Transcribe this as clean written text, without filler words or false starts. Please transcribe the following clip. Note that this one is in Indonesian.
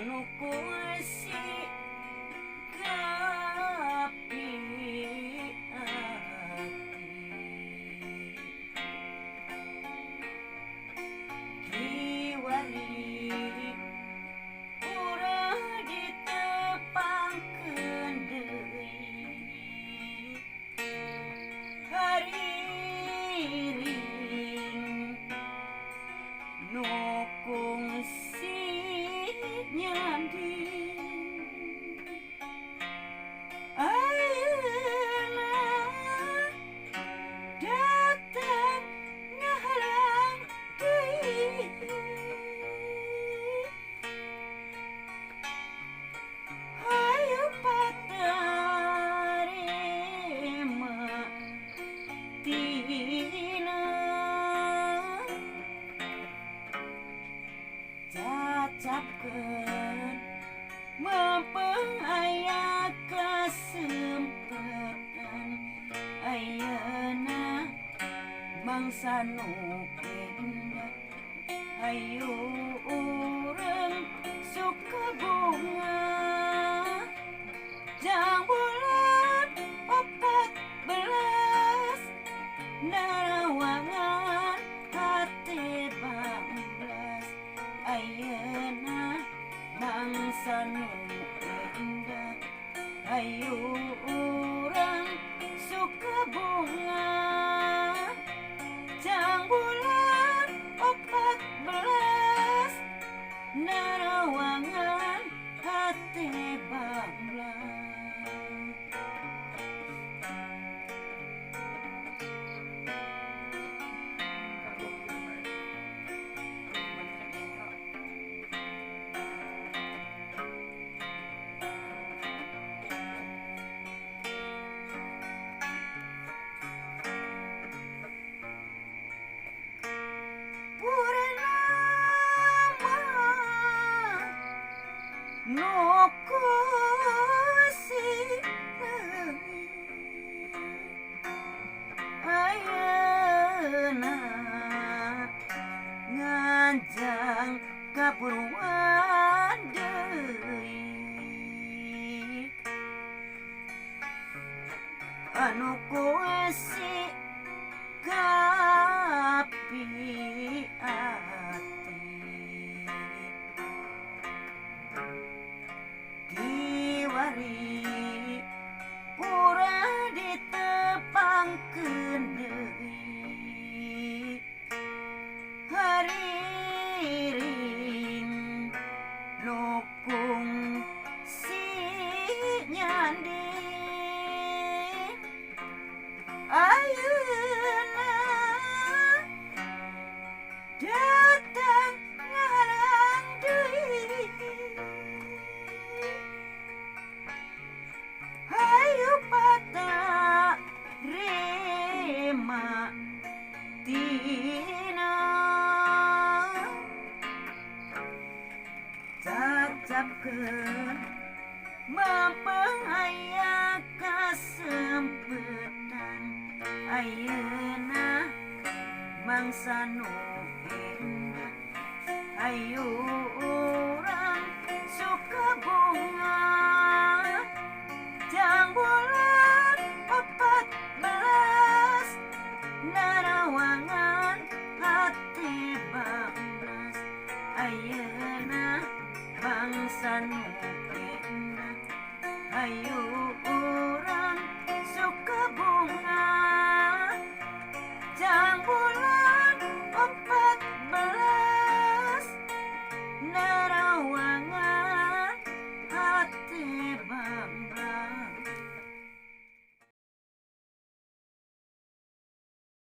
anu kusi kapi kiwari urang ditepangkeun deui hariring nu kungsi nyanding ayeuna datang ngahalang deui hayu patarima tina cacapkeun mempeng aya kasempatan ayeuna mangsa nu indah hayu urang suka bunga jang bulan 14 narawangan hati banglas ayeuna mangsa nu indah hayu urang suka bunga jang bulan 14 narawangan hati banglas no kusi ayeuna nganjang kapuruan deui anu kusi kapi kiwari urang ditepangkeun deui hariring nu kungsi nyanding ayeuna datang ngahalang deui hayu patarima tina cacapkeun mempeng aya kasempatan ayeuna mangsa nu indah hayu urang suka bunga jang bulan 14 narawangan hati banglas ayeuna bangsa nu indah hayu